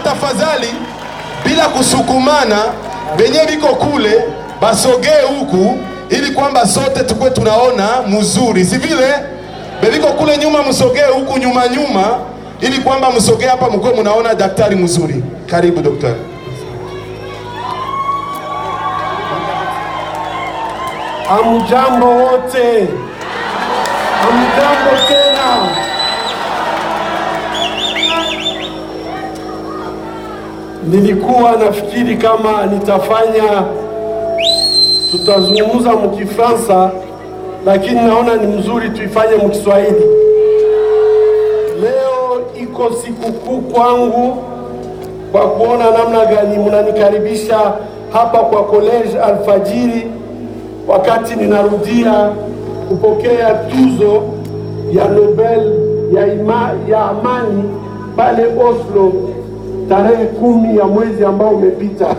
tafadhali bila kusukumana, benye biko kule basogee huku ili kwamba sote tukwe tunaona mzuri, si vile? Bebiko kule nyuma msogee huku nyuma ili kwamba msogee hapa mkwe mnaona daktari mzuri. Karibu daktari. Hamjambo wote. Hamjambo tena. Nilikuwa nafikiri kama tutazungumza mkifransa, lakini naona ni mzuri tuifanye mkiswahili. Leo iko sikukuu kwangu kwa kuona namna gani mnanikaribisha hapa kwa College Alfajiri, wakati ninarudia kupokea tuzo ya Nobel ya amani pale Oslo tarehe 10 ya mwezi ambao umepita.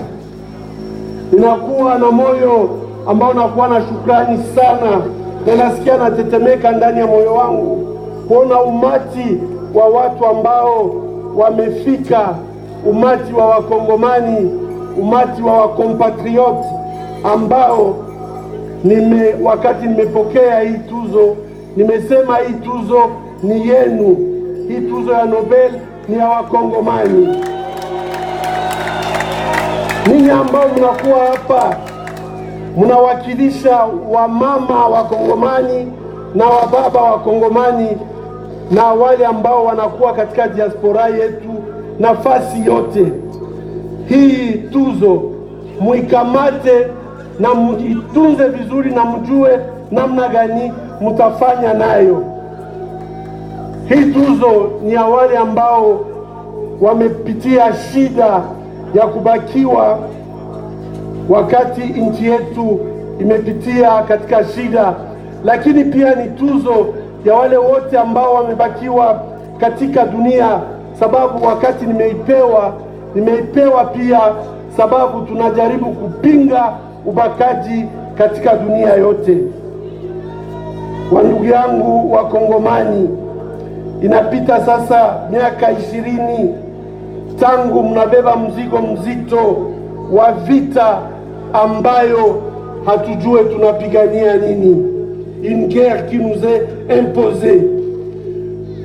Ninakuwa na moyo ambao nakuwa na shukrani sana, na nasikia natetemeka ndani ya moyo wangu kuona umati wa watu ambao wamefika, umati wa Wakongomani, umati wa wakompatrioti ambao wakati nimepokea hii tuzo, nimesema hii tuzo ni yenu. Hii tuzo ya Nobel ni ya Wakongomani. Ninyi ambao mnakuwa hapa mnawakilisha wamama Wakongomani na wababa Wakongomani na wale ambao wanakuwa katika diaspora yetu nafasi yote. Hii tuzo muikamate na muitunze vizuri na mjue namna gani mutafanya nayo. Hii tuzo ni ya wale ambao wamepitia shida ya kubakiwa wakati nchi yetu imepitia katika shida, lakini pia ni tuzo ya wale wote ambao wamebakiwa katika dunia, sababu wakati nimeipewa pia sababu tunajaribu kupinga ubakaji katika dunia yote. Kwa ndugu yangu wa Kongomani, inapita sasa miaka 20 tangu mnabeba mzigo mzito wa vita ambayo hatujue tunapigania nini. Une guerre qui nous est imposée.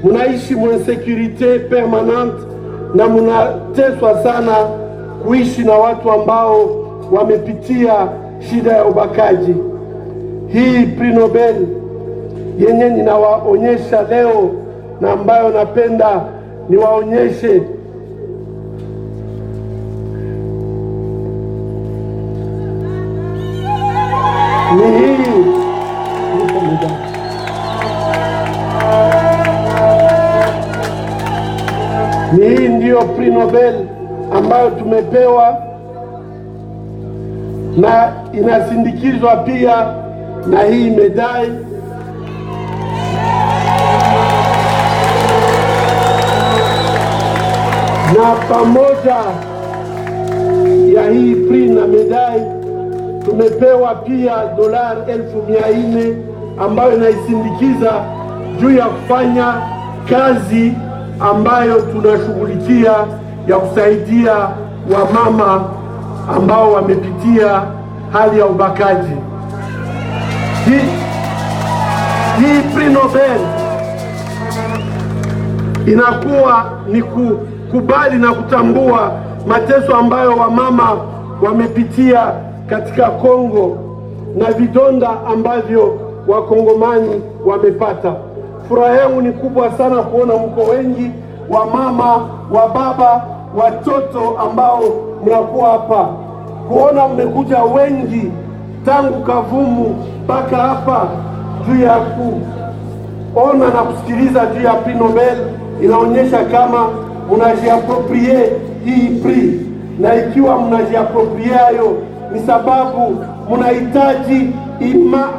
Munaishi mwensekurite permanente na munateswa sana kuishi na watu ambao wamepitia shida ya ubakaji. Hii Prix Nobel yenye ninawaonyesha leo na ambayo napenda niwaonyeshe ni hii ndio Prix Nobel ambayo tumepewa, na inasindikizwa pia na hii medali na pamoja ya hii prix na medali tumepewa pia $400,000 ambayo inaisindikiza juu ya kufanya kazi ambayo tunashughulikia ya kusaidia wamama ambao wamepitia hali ya ubakaji. Hii Prix Nobel inakuwa ni kukubali na kutambua mateso ambayo wamama wamepitia katika Kongo na vidonda ambavyo Wakongomani wamepata. Furaha yangu ni kubwa sana kuona mko wengi, wamama, wababa, watoto ambao mnakuwa hapa, kuona mmekuja wengi tangu Kavumu mpaka hapa juu ya kuona na kusikiliza juu ya Prix Nobel. Inaonyesha kama mnajiaproprie hii prix, na ikiwa mnajiaproprie hayo ni sababu mnahitaji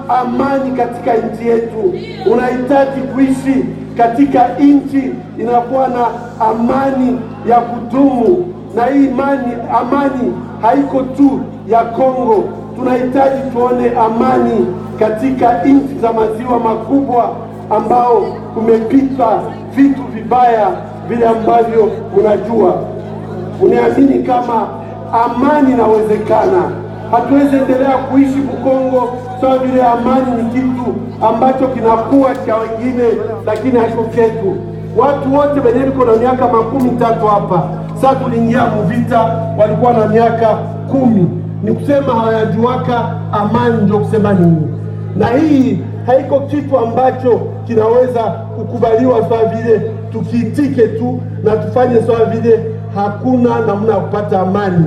amani katika nchi yetu. Unahitaji kuishi katika nchi inakuwa na amani ya kudumu, na hii amani haiko tu ya Kongo. Tunahitaji tuone amani katika nchi za maziwa makubwa ambao kumepita vitu vibaya vile ambavyo unajua. uniamini kama amani inawezekana. Hatuwezi endelea kuishi Bukongo sawa vile amani ni kitu ambacho kinakuwa cha wengine, lakini haiko chetu. Watu wote wenye liko na miaka 13 hapa, sasa tuliingia muvita, walikuwa na miaka 10. Ni kusema hawayajuaka amani ndio kusema nini, na hii haiko kitu ambacho kinaweza kukubaliwa sawa vile tukiitike tu na tufanye sawa vile hakuna namna ya kupata amani.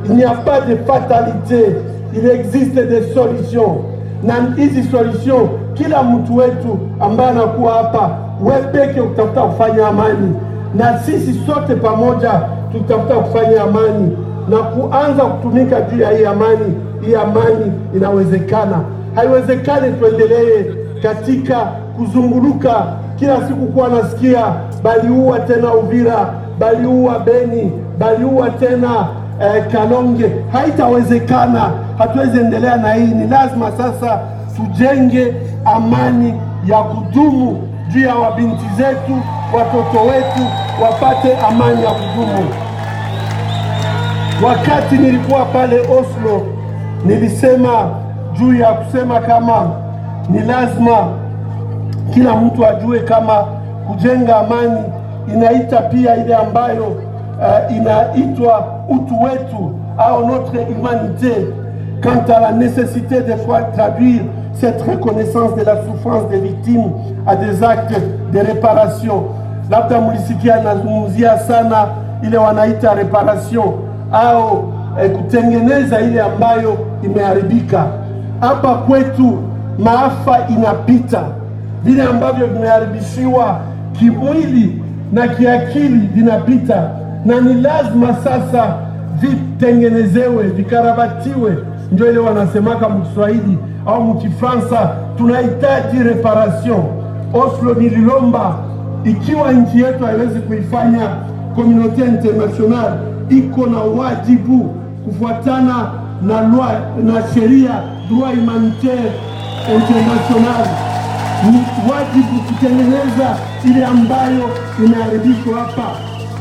Il n'y a pas de fatalité, il existe des solutions. Na hizi solution kila mtu wetu ambaye anakuwa hapa, wewe peke utafuta kufanya amani, na sisi sote pamoja tutafuta kufanya amani na kuanza kutumika juu ya hii amani. Hii amani inawezekana. Haiwezekani tuendelee katika kuzunguluka kila siku kuwa nasikia baliua tena Uvira, baliua Beni, baliua tena Kalonge. Haitawezekana, hatuwezi endelea na hii. Ni lazima sasa tujenge amani ya kudumu juu ya wabinti zetu, watoto wetu wapate amani ya kudumu. Wakati nilikuwa pale Oslo, nilisema juu ya kusema kama ni lazima kila mtu ajue kama kujenga amani inaita pia ile ambayo inaitwa utu wetu au notre humanité, quant à la nécessité de traduire cette reconnaissance de la souffrance des victimes à des actes de réparation. Labda mulisikia nazungumzia sana ile wanaita reparation au kutengeneza ile ambayo imeharibika. Hapa kwetu maafa inapita, vile ambavyo vimeharibishiwa kimwili na kiakili vinapita, na ni lazima sasa vitengenezewe, vikarabatiwe. Ndio ile wanasemaka mkiswahili au mkifransa, tunahitaji reparation. Oslo nililomba, ikiwa nchi yetu haiwezi kuifanya, communauté internationale iko na wajibu kufuatana na loi na sheria, droit humanitaire international, ni wajibu kutengeneza ile ambayo imeharibishwa hapa.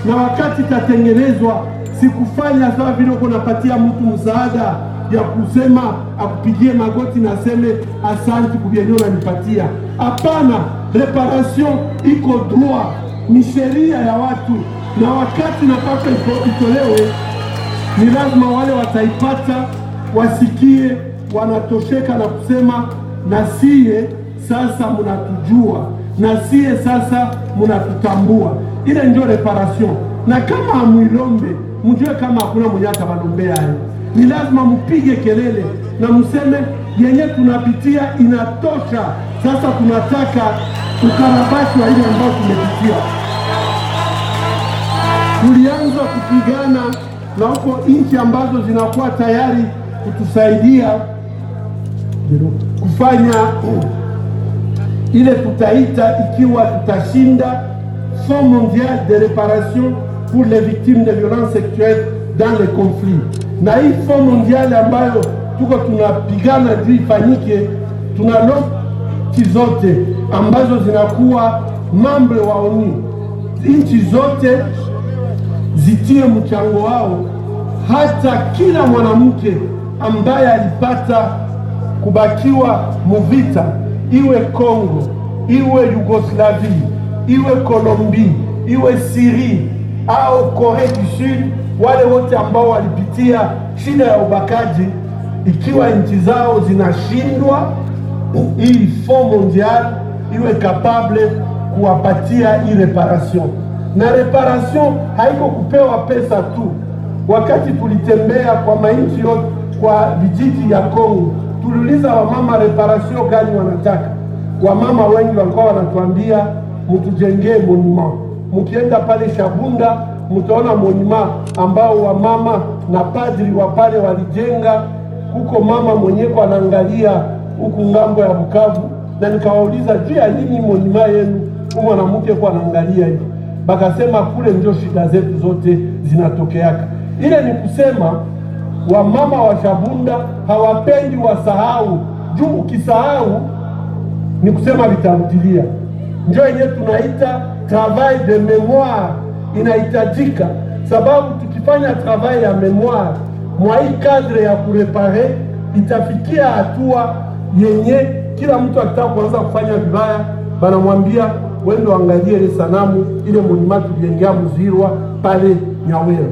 Na wakati itatengenezwa, sikufanya sawa vile uko napatia mtu msaada ya kusema akupigie magoti na aseme asante kubienyo na nipatia. Hapana, reparation iko droit, ni sheria ya watu, na wakati napaka itolewe, ni lazima wale wataipata wasikie wanatosheka na kusema na siye sasa munatujua, na siye sasa munatutambua. Ile ndio reparation. Na kama amuilombe, mjue kama hakuna mwenye atabalombea hayo. Ni lazima mpige kelele na mseme yenye tunapitia inatosha, sasa tunataka ukarabati wa ile ambayo tumepitia. Tulianza kupigana na huko nchi ambazo zinakuwa tayari kutusaidia kufanya ile tutaita, ikiwa tutashinda, Fonds mondial de réparation pour les victimes de violences sexuelles dans les conflits. Na hii Fonds mondial ambayo tuko tunapigana juu ifanyike, tunalomba nchi zote ambazo zinakuwa mambo wa ONU, nchi zote zitie mchango wao, hata kila mwanamke ambaye alipata kubakiwa muvita, iwe Kongo, iwe Yugoslavia, iwe Colombia, iwe Syria au Korea du Sud, wale wote ambao walipitia shida ya ubakaji, ikiwa nchi zao zinashindwa, hii Fonds mondial iwe capable kuwapatia hii reparation. Na reparation haiko kupewa pesa tu. Wakati tulitembea kwa mainchi yote, kwa vijiji ya Kongo, tuliuliza wamama reparation gani wanataka. Wamama wengi walikuwa wanatuambia mtujengee monument. Mkienda pale Shabunda mtaona monument ambao wamama na padri wa pale walijenga. Huko mama mwenyeko anaangalia huku ngambo ya Bukavu, na nikawauliza juu ya nini monument yenu mwanamke kwa anaangalia hivi. Bakasema kule ndio shida zetu zote zinatokeaka. Ile ni kusema wamama wa Shabunda hawapendi wasahau, juu ukisahau ni kusema vitarudilia. Ndio yenyewe tunaita travail de mémoire inahitajika. sababu tukifanya travail ya memoire mwa hii kadre ya kurepare, itafikia hatua yenye kila mtu akitaka kuanza kufanya vibaya banamwambia wendo angalie ile sanamu ile monima tulijengea Muzirwa pale Nyawera.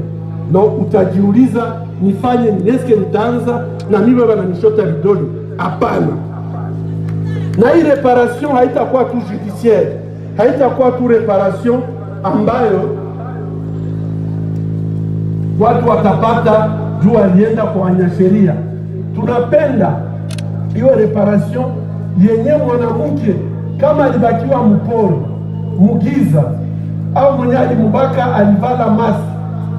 Na utajiuliza nifanye neske nitaanza na mimi baba nanishota vidole? Hapana. Na hii reparation haitakuwa tu judiciaire, haitakuwa tu reparation ambayo watu watapata juu alienda kwa wanyasheria. Tunapenda iwe reparation yenye mwanamke kama alibakiwa mpori, mugiza, au mwenye alimubaka alivala maski,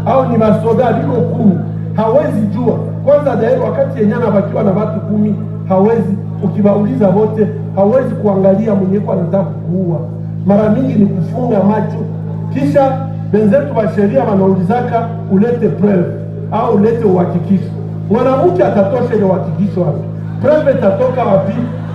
au ni masoda biko 10, hawezi jua. Kwanza dairi wakati yenye anabakiwa na watu 10, hawezi, ukibauliza wote, hawezi kuangalia mwenye kwa anataka kuua. Mara mingi ni kufunga macho. Kisha benzetu wa sheria wanaulizaka ulete preuve au ulete uhakikisho. Mwanamke atatosha ile uhakikisho wapi? Preuve itatoka wapi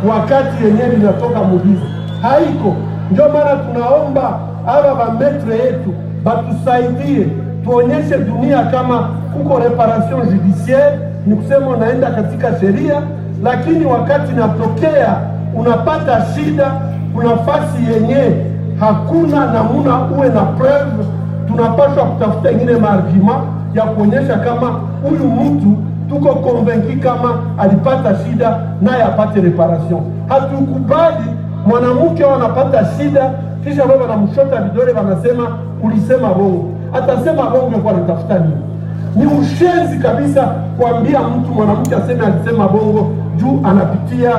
wakati yenyewe inatoka mugiza? Haiko. Ndio maana tunaomba hawa bametre yetu batusaidie, tuonyeshe dunia kama kuko reparation judiciaire, ni kusema unaenda katika sheria, lakini wakati natokea unapata shida, kuna fasi yenye hakuna namuna uwe na preuve, tunapaswa kutafuta ingine maarguma ya kuonyesha kama huyu mtu tuko konvenki kama alipata shida naye apate reparation. Hatukubali mwanamke anapata shida kisha baba na mshota vidole wanasema ulisema bongo. Atasema bongo kwa natafuta nini? Ni ushenzi kabisa kuambia mtu mwanamke aseme alisema bongo juu anapitia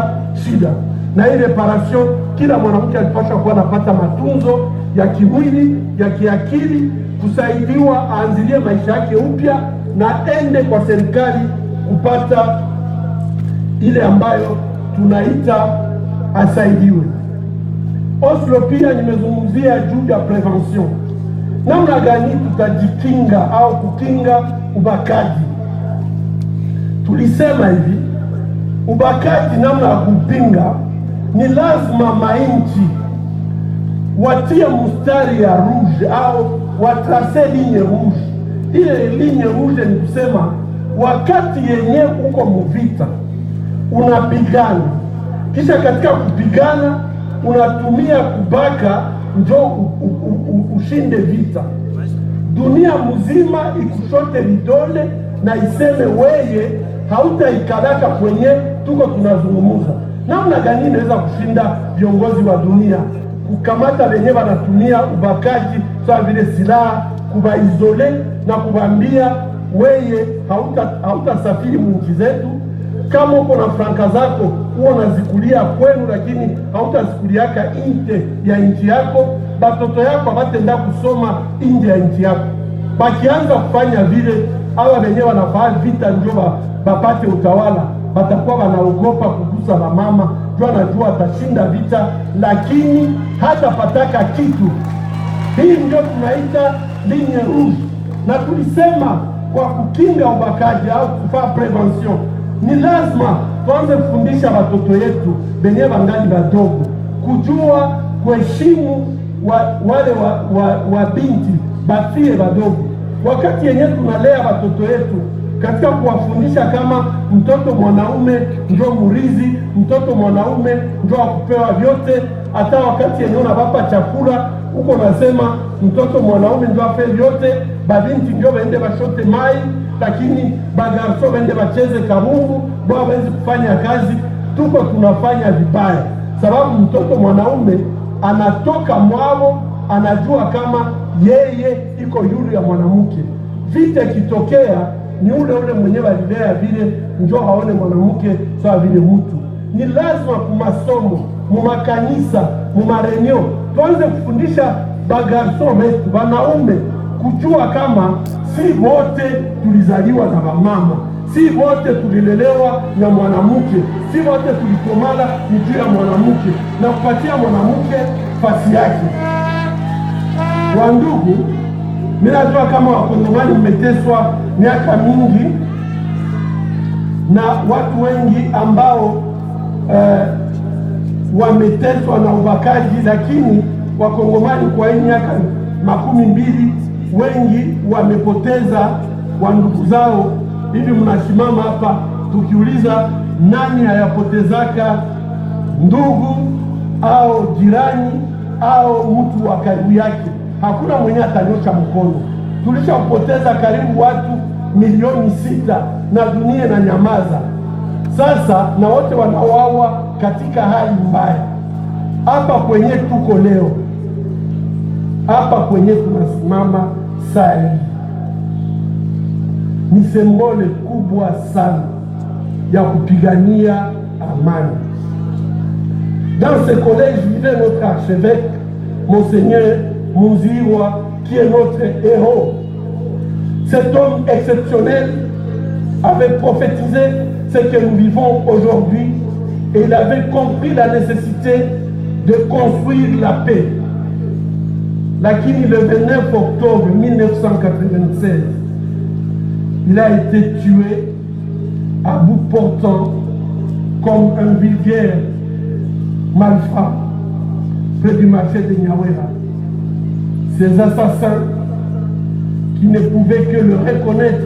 shida. Na hii reparation kila mwanamke alipaswa kuwa anapata matunzo ya kimwili, ya kiakili, kusaidiwa aanzilie maisha yake upya na ende kwa serikali kupata ile ambayo tunaita asaidiwe. Oslo pia nimezungumzia juu ya prevention. Namna gani tutajikinga au kukinga ubakaji? Tulisema hivi, ubakaji namna ya kupinga ni lazima mainchi watie mustari ya rouge au watrase ligne rouge. Ile ligne rouge ni kusema wakati yenye uko muvita unapigana, kisha katika kupigana unatumia kubaka njo ushinde vita, dunia mzima ikushote vidole na iseme weye hautaikalaka kwenye tuko tunazungumuza. Namna gani inaweza kushinda viongozi wa dunia kukamata wenye wanatumia ubakaji sawa vile silaha, kubaizole na kubambia weye hautasafiri munchi zetu, kama uko na franka zako huo nazikulia kwenu, lakini hautazikuliaka nje ya nchi yako. Batoto yako batenda kusoma nje ya nchi yako. Bakianza kufanya vile, hawa wenyewe wanafanya vita njo bapate utawala, batakuwa wanaogopa kugusa na mama, jua anajua atashinda vita, lakini hata pataka kitu. Hii ndio tunaita ligne rouge. Na tulisema kwa kukinga ubakaji au kufanya prevention ni lazima tuanze kufundisha watoto yetu benye bangali badogo kujua kuheshimu wale wa binti bafie badogo. Wakati yenye tunalea watoto yetu katika kuwafundisha kama mtoto mwanaume ndio murizi, mtoto mwanaume ndio akupewa vyote, hata wakati yenye unabapa chakula uko nasema mtoto mwanaume ndio ape vyote, babinti ndio waende bashote mai, lakini bagarso waende bacheze kabumbu, bwa wezi kufanya kazi. Tuko tunafanya vibaya, sababu mtoto mwanaume anatoka mwao, anajua kama yeye iko yule ya mwanamke. Vita kitokea ni ule mwenyewe alilea vile, ndio haone mwanamke sawa vile mtu. Ni lazima kumasomo, mumakanisa, mumarenyo tuanze kufundisha bagarso wetu wanaume kujua kama si wote tulizaliwa na mama, si wote tulilelewa na mwanamke, si wote tulikomala ni juu ya mwanamke, na kupatia mwanamke fasi yake. Wandugu, mimi najua kama Wakongomani mmeteswa miaka mingi na watu wengi ambao wameteswa na ubakaji, lakini Wakongomani kwa hii miaka 20 wengi wamepoteza wa ndugu zao. Hivi mnasimama hapa tukiuliza nani hayapotezaka ndugu au jirani au mtu wa karibu yake? Hakuna mwenye atanyosha mkono. Tulishapoteza karibu watu 6,000,000 na dunia na nyamaza. Sasa na wote wanawawa katika hali mbaya. Hapa kwenye tuko leo, hapa kwenye tunasimama saa hii ni sembole kubwa sana ya kupigania amani. Dans ce collège vivait notre archevêque, Monseigneur Muzirwa, qui est notre héros. Cet homme exceptionnel avait prophétisé ce que nous vivons aujourd'hui et il avait compris la nécessité de construire la paix. Lakini le 29 octobre 1996, il a été tué à bout portant comme un vulgaire malfrat près du marché de Nyawera. Ces assassins qui ne pouvaient que le reconnaître,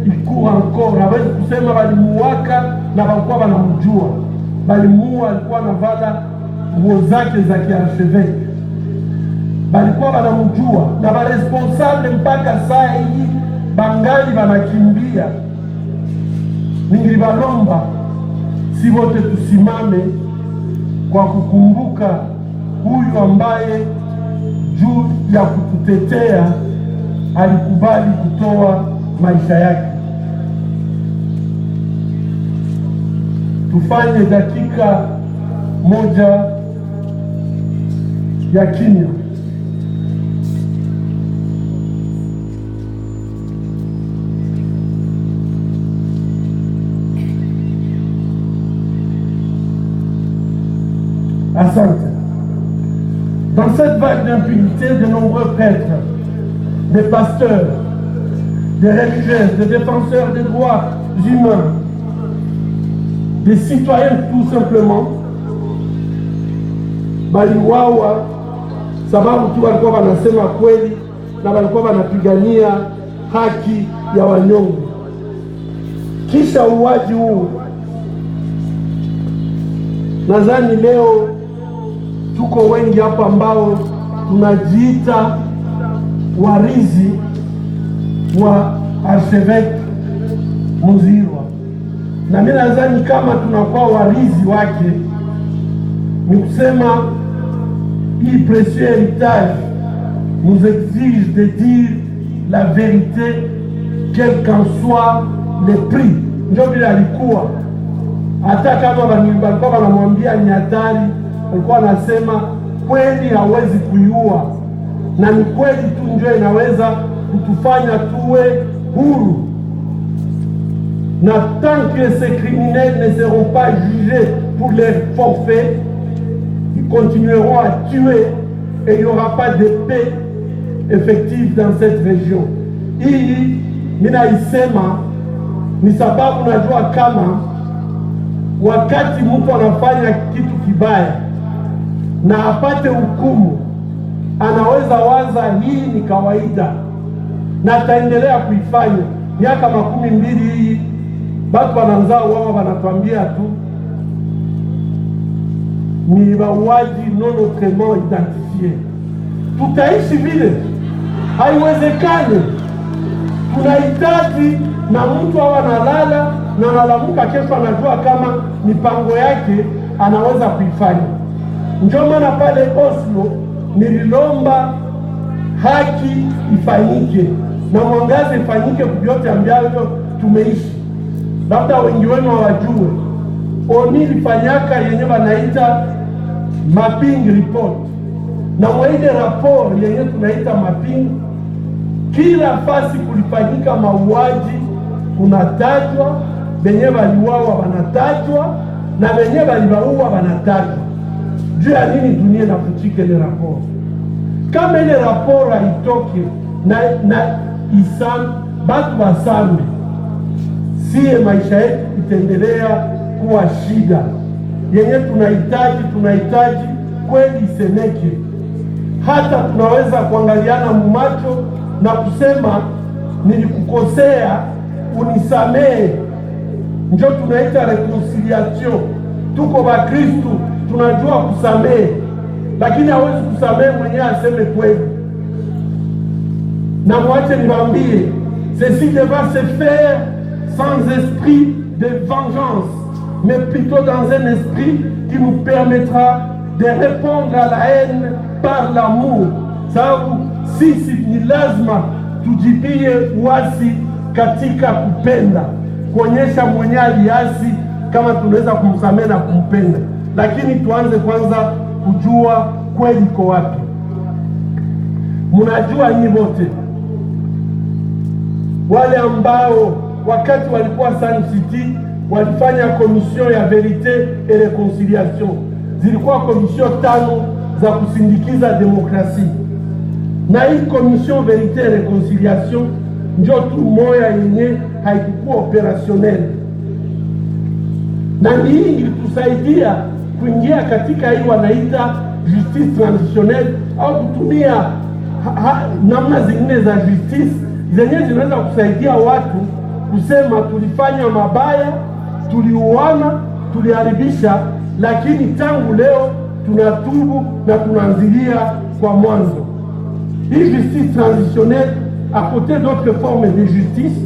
ils courent encore. Hawezi kusema walimuwaka na walikuwa wanamjua. Walimuua, alikuwa anavala nguo zake za kiarchevêque. Walikuwa wanamjua na waresponsable mpaka saa hii bangali wanakimbia. Ningilibalomba si wote tusimame kwa kukumbuka huyu ambaye juu ya kututetea alikubali kutoa maisha yake. Tufanye dakika moja ya kimya. Asante. Dans cette vague d'impunité, de nombreux prêtres, des pasteurs, des religieux, des défenseurs des droits humains, des citoyens tout simplement, baliwawa sababu tu walikuwa wanasema kweli na walikuwa wanapigania haki ya wanyonge. Kisha uwaji huu, nadhani leo tuko wengi hapa ambao tunajiita warizi wa Archevêque Muzirwa, na mimi nadhani kama tunakuwa warizi wake ni kusema hii précieux héritage nous exige de dire la vérité quel qu'en soit le prix. Ndio vile alikuwa, hata kama walikuwa wanamwambia ni hatari, walikuwa wanasema kweli hawezi kuiua, na ni kweli tu ndio inaweza kutufanya tuwe huru. Na tant que ces criminels ne seront pas jugés pour leur forfait, ils continueront à tuer et il n'y aura pas de paix effective dans cette région. Hii ninaisema ni sababu najua kama wakati mtu anafanya kitu kibaya na apate hukumu, anaweza waza hii ni kawaida na ataendelea kuifanya. Miaka 12 hii batu wananzao wao wanatuambia tu ni wauaji non autrement identifié. Tutaishi vile? Haiwezekani. Tunahitaji na mtu awe analala na analamuka kesho anajua kama mipango yake anaweza kuifanya. Ndio maana pale Oslo nililomba haki ifanyike na mwangaza ifanyike kuvyote ambavyo tumeishi. Labda wengi wenu hawajue, ONU ilifanyaka yenye wanaita mapping report, na mwaide rapport yenye tunaita mapping, kila fasi kulifanyika mauaji kunatajwa, benye waliuawa wanatajwa na benye waliwaua wanatajwa. Juu ya nini dunia nafuchike ile rapport? Kama ile rapport haitoke na isam batu basambe, siye maisha yetu itaendelea kuwa shida. Yenye tunahitaji kweli isemeke. Hata tunaweza kuangaliana mumacho na kusema nilikukosea, unisamehe. Ndio tunaita reconciliation. Tuko Bakristu, tunajua kusamehe, lakini hawezi kusamehe mwenyewe aseme kweli. Na mwache niwaambie, ceci devra se faire sans esprit de vengeance, mais plutôt dans un esprit qui nous permettra de répondre à la haine par l'amour. Sababu sisi ni lazima tujipie uasi katika kupenda, kuonyesha mwenye aliasi kama tunaweza kumsamehe na kumpenda. Lakini tuanze kwanza kujua kweli iko wapi. Mnajua nyinyi wote wale ambao wakati walikuwa Sun City walifanya commission ya verite et reconciliation. Zilikuwa commission 5 za kusindikiza demokrasi, na hii commission verite et reconciliation ndio tu moya yenye haikuwa opérationnel, na hii ilitusaidia kuingia katika hii wanaita justice transitionnelle, au kutumia namna zingine za justice zenye zinaweza kusaidia watu kusema tulifanya mabaya, tuliuana, tuliharibisha, lakini tangu leo tunatubu na tunaanzilia kwa mwanzo. Hii justice transitionnelle à côté d'autres formes de justice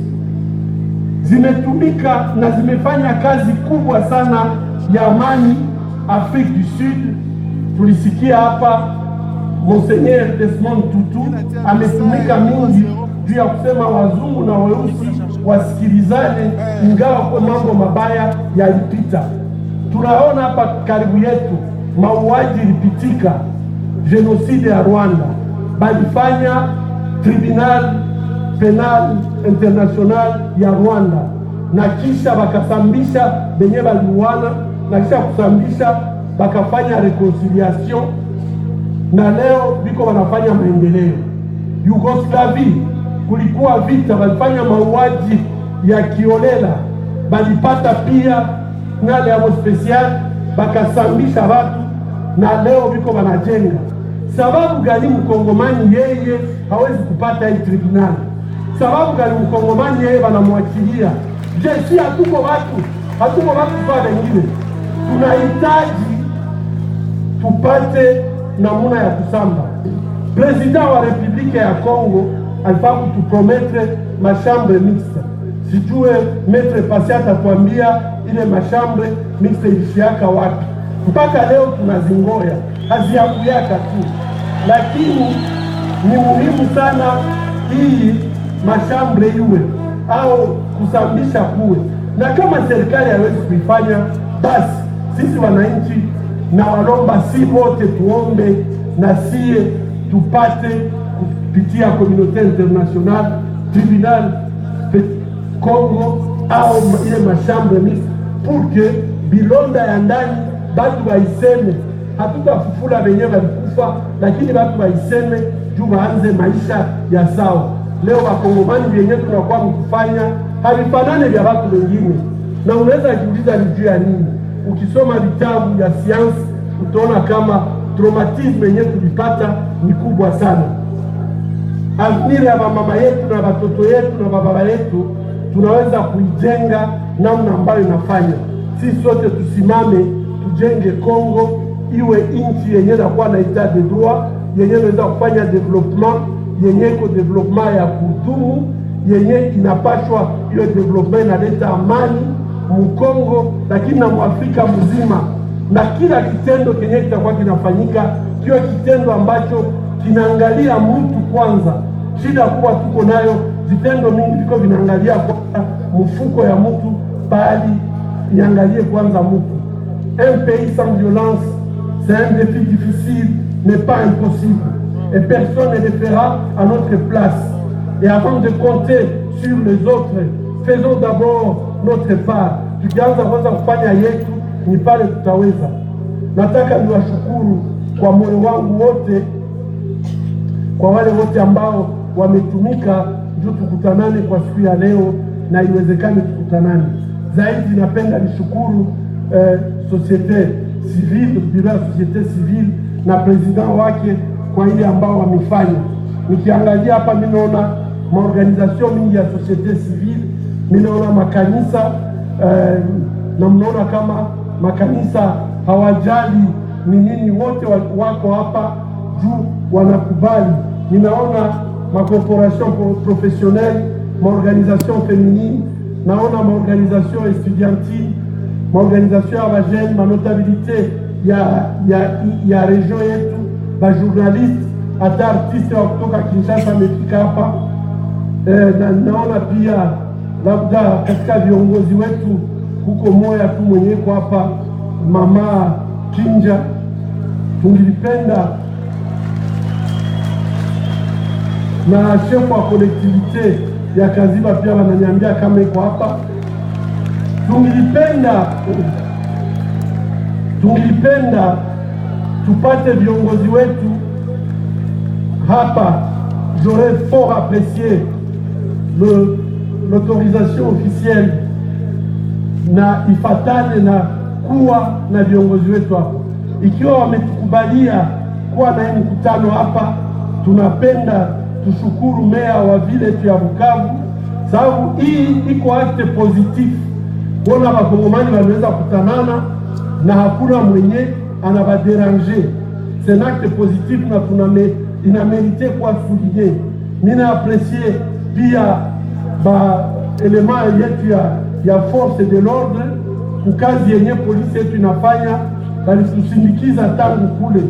zimetumika na zimefanya kazi kubwa sana ya amani Afrique du Sud. Tulisikia hapa Monseigneur Desmond Tutu ametumika mingi juu ya kusema wazungu na weusi wasikilizane, ingawa kwa mambo mabaya yalipita. Tunaona hapa karibu yetu mauaji ilipitika, genocide ya Rwanda, balifanya tribunal penal international ya Rwanda, na kisha bakasambisha benye baliuana, na kisha kusambisha bakafanya reconciliation, na leo biko wanafanya maendeleo. Yugoslavia kulikuwa vita, balifanya mauaji ya kiolela, balipata pia ngale ya special, bakasambisha watu, na leo biko wanajenga. Sababu gani mkongomani yeye hawezi kupata hii tribunal? Sababu gani mkongomani yeye wanamwachilia? Je, si hatuko watu kwa wengine? Tunahitaji tupate namuna ya kusamba. President wa Republika ya Kongo alifaa kutuprometre mashambre mixte. Sijue Maître Patiata tuambia ile mashambre mixte ilishiaka wapi? Mpaka leo tunazingoya, haziyakuyaka tu. Lakini ni muhimu sana hii mashambre iwe au kusambisha kuwe, na kama serikali haiwezi kuifanya, basi sisi wananchi na walomba si wote tuombe na sie tupate kupitia communauté internationale tribunal Congo au ile mashambre mixte, pour que bilonda ya ndani batu baiseme. Hatutafufula wenye walikufa, lakini batu baiseme juu waanze maisha ya sawa. Leo wakongomani wenye tunakuwa mkufanya havifanane vya watu wengine, na unaweza kujiuliza ni juu ya nini. Ukisoma vitabu ya science utaona kama traumatisme yenye tulipata ni kubwa sana. Avenir ya mama yetu na watoto yetu na baba yetu tunaweza kuijenga namna ambayo inafanya. Sisi sote tusimame, tujenge Kongo iwe nchi yenye inakuwa na etat de droit, yenye inaweza kufanya development, yenye iko development ya kudumu, yenye inapashwa hiyo development inaleta amani Mkongo, lakini na Mwafrika mzima. Na kila kitendo kenye kitakuwa kinafanyika kiwe kitendo ambacho kinaangalia mtu kwanza. Shida kubwa tuko nayo, vitendo mingi viko vinaangalia kwanza mfuko ya mtu, bali iangalie kwanza mtu. Un pays sans violence, c'est un défi difficile, mais pas impossible. Et personne ne le fera à notre place. Et avant de compter sur les autres, faisons d'abord notre part. Tukianza kwanza kufanya yetu, ni pale tutaweza. Nataka niwashukuru kwa moyo wangu wote, kwa wale wote ambao wametumika ndio tukutanane kwa siku ya leo, na iwezekane tukutanane zaidi. Napenda nishukuru societe civile, biro ya societe civile na president wake kwa ile ambao wamefanya. Nikiangalia hapa minaona maorganization mingi ya societe civile, minaona makanisa na mnaona kama makanisa hawajali ni nini, wote wako hapa juu wanakubali. Ninaona makorporation professionnelle, maorganisation féminine, naona maorganisation estudiantine, maorganisation ya bajene, manotabilité ya region yetu, bajournaliste, hata artiste wa kutoka Kinshasa amefika hapa. Naona pia labda katika viongozi wetu huko moya tu mwenyeko hapa, mama Kinja, tungilipenda na chef wa kolektivite ya Kaziba pia wananiambia kama iko hapa. Tungilipenda tupate viongozi wetu hapa. J'aurais fort apprécié l'autorisation officielle na ifatane na kuwa na viongozi wetu hapa. Ikiwa wametukubalia kuwa na mkutano hapa, tunapenda tushukuru meya wa vile yetu ya Bukavu, sababu hii iko acte positif. Kuona wakongomani wanaweza kutanana na hakuna mwenye anabaderange, c'est un acte positif na inamerite kwa souligner. Nina apprécier pia element yetu ya force de l'ordre kukazi yenye polisi yetu inafanya, bali tusindikiza tangu kule.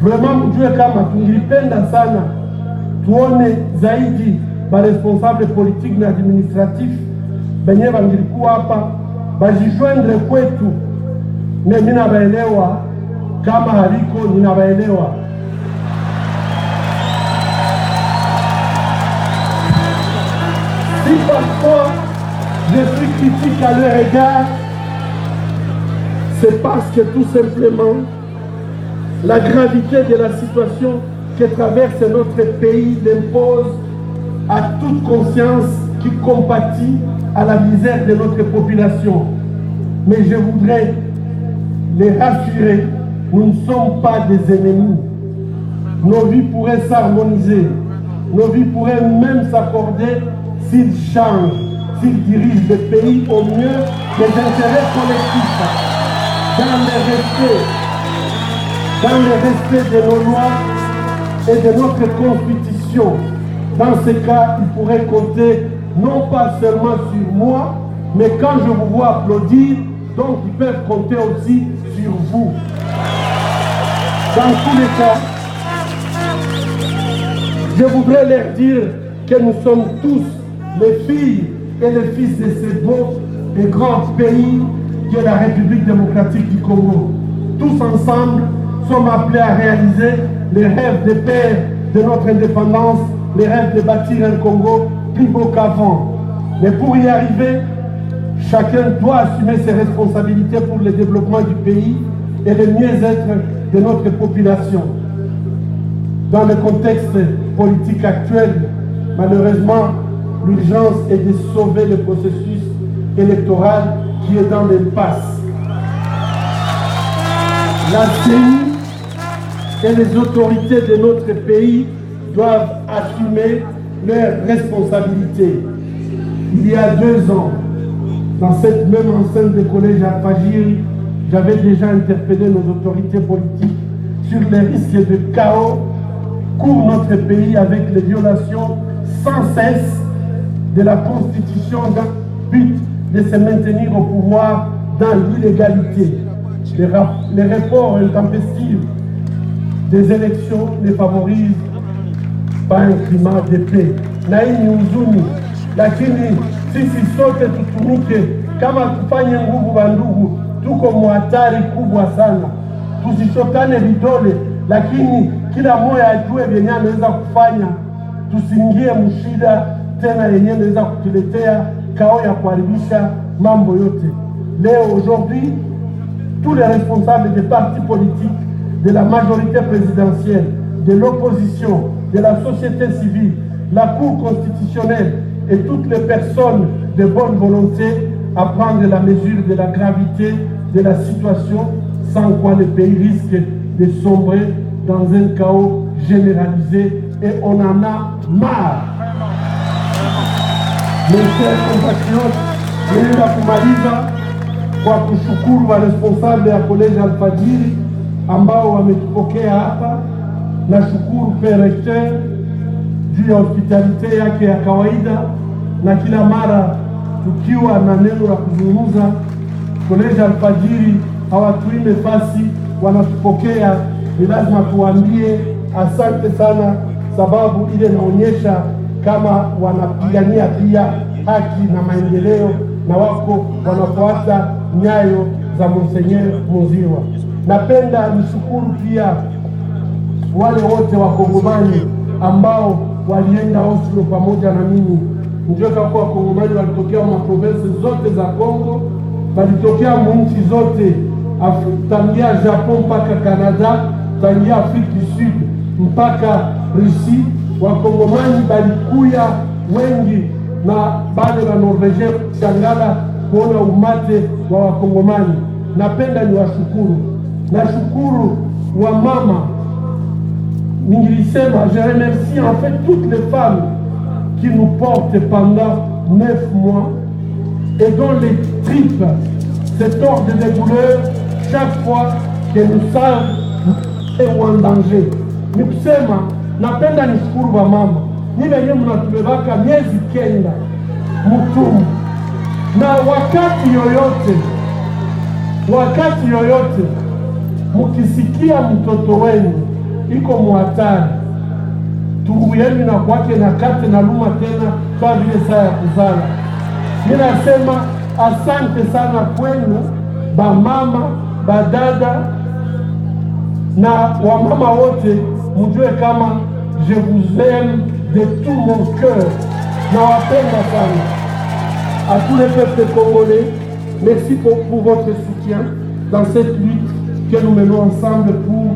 Vraiment mjue kama tungilipenda sana tuone zaidi ba responsable politique na administratif benye bangilikuwa hapa bajijoindre kwetu. Nina baelewa kama haliko, nina baelewa. Si parfois je suis critique à leur égard, c'est parce que tout simplement la gravité de la situation que traverse notre pays l'impose à toute conscience qui compatit à la misère de notre population. Mais je voudrais les rassurer, nous ne sommes pas des ennemis. Nos vies pourraient s'harmoniser, nos vies pourraient même s'accorder s'ils changent, s'ils dirigent le pays au mieux des intérêts collectifs, dans le respect de nos lois et de notre constitution. Dans ce cas, ils pourraient compter non pas seulement sur moi, mais quand je vous vois applaudir, donc ils peuvent compter aussi sur vous. Dans tous les cas, je voudrais leur dire que nous sommes tous les filles et les fils de ce beau et grand pays qui est la République démocratique du Congo. Tous ensemble sommes appelés à réaliser les rêves des pères de notre indépendance, les rêves de bâtir un Congo plus beau qu'avant. Mais pour y arriver, chacun doit assumer ses responsabilités pour le développement du pays et le mieux-être de notre population. Dans le contexte politique actuel, malheureusement, l'urgence est de sauver le processus électoral qui est dans l'impasse. La CENI et les autorités de notre pays doivent assumer leurs responsabilités. Il y a 2 ans, dans cette même enceinte de collège à Fajiri, j'avais déjà interpellé nos autorités politiques sur les risques de chaos court notre pays avec les violations sans cesse de la Constitution dans le but de se maintenir au pouvoir dans l'illégalité. Les reports intempestifs des élections ne favorisent pas un climat de paix. Na hii ni huzuni, lakini sisi sote tutumike kama tufanye nguvu bandugu, tuko muhatari kubwa sana. Tusishotane vidole, lakini kila mmoja ajue vyenye anaweza kufanya. Tusiingie mshida tena yenye inaweza kutuletea kao ya kuharibisha mambo yote. Leo, aujourd'hui, tous les responsables des partis politiques, de la majorité présidentielle, de l'opposition, de la société civile, la Cour constitutionnelle et toutes les personnes de bonne volonté à prendre la mesure de la gravité de la situation, sans quoi le pays risque de sombrer dans un chaos généralisé et on en a marre. Mes chers compatriotes, ninaenda kumaliza kwa kushukuru wa responsable ya College Alfajiri ambao wametupokea hapa. Nashukuru Père Recteur juu ya hospitalite yake ya kawaida, na kila mara tukiwa na neno la kuzungumza College Alfajiri hawatuime fasi, wanatupokea. Ni lazima tuambie asante sana, sababu ile inaonyesha kama wanapigania pia haki na maendeleo, na wako wanafuata nyayo za Monseigneur Muzirwa. Napenda nishukuru pia wale wote wakongomani ambao walienda Oslo pamoja na mimi. Ndio kwa wakongomani walitokea maprovinsi zote za Kongo, walitokea nchi zote, tangia Japon mpaka Canada, tangia Afrika du Sud mpaka Russia. Wakongomani balikuya wengi, na bado na Norvegien shangala kuona umate wa wakongomani. Napenda ni washukuru. Nashukuru wa mama, ningilisema je remercie en fait toutes les femmes qui nous portent pendant 9 mois et dont les tripes se tordent de douleur chaque fois que nous sommes en danger. Ni kusema napenda nishukuru wa mama, ni wenyewe mnatubebaka miezi 9 mtumu, na wakati yoyote mukisikia mtoto wenu iko muhatari, tumbu yenu na kwake na kate na luma tena kwa vile saa ya kuzala. Ninasema asante sana kwenu ba mama, ba dada na wamama wote, mjue kama je vous aime de tout mon cœur. Na wapenda sana. À tous les peuples congolais, merci pour votre soutien dans cette lutte que nous menons ensemble pour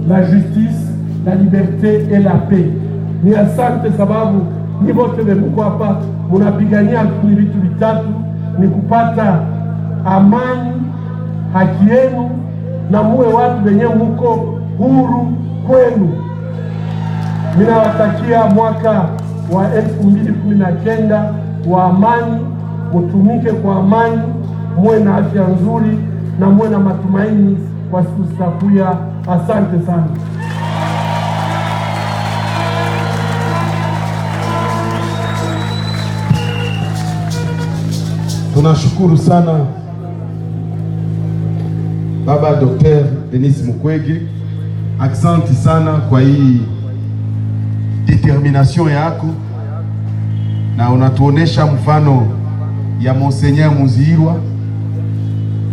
la justice, la liberté et la paix. Ni asante sababu ni wote mko hapa mnapigania vitu vitatu: ni kupata amani, haki yenu, na muwe watu wenye mko huru kwenu. Ninawatakia mwaka wa 2019 wa amani, mutumike kwa amani, muwe na afya nzuri na muwe na matumaini kwa siku zitakuja. Asante sana. Tunashukuru sana Baba Dr. Denis Mukwege. Aksanti sana kwa hii determination yako, na unatuonesha mfano ya Monseigneur Muzirwa,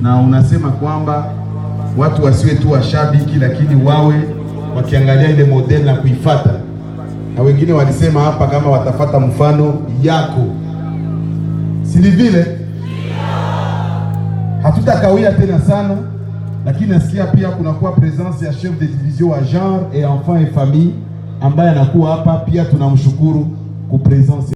na unasema kwamba watu wasiwe tu washabiki, lakini wawe wakiangalia ile model na kuifata. Na wengine walisema hapa kama watafata mfano yako, si vile hatutakawia tena sana, lakini nasikia pia kunakuwa presence ya chef de division wa genre et enfants et famille ambaye anakuwa hapa pia. Tunamshukuru ku presence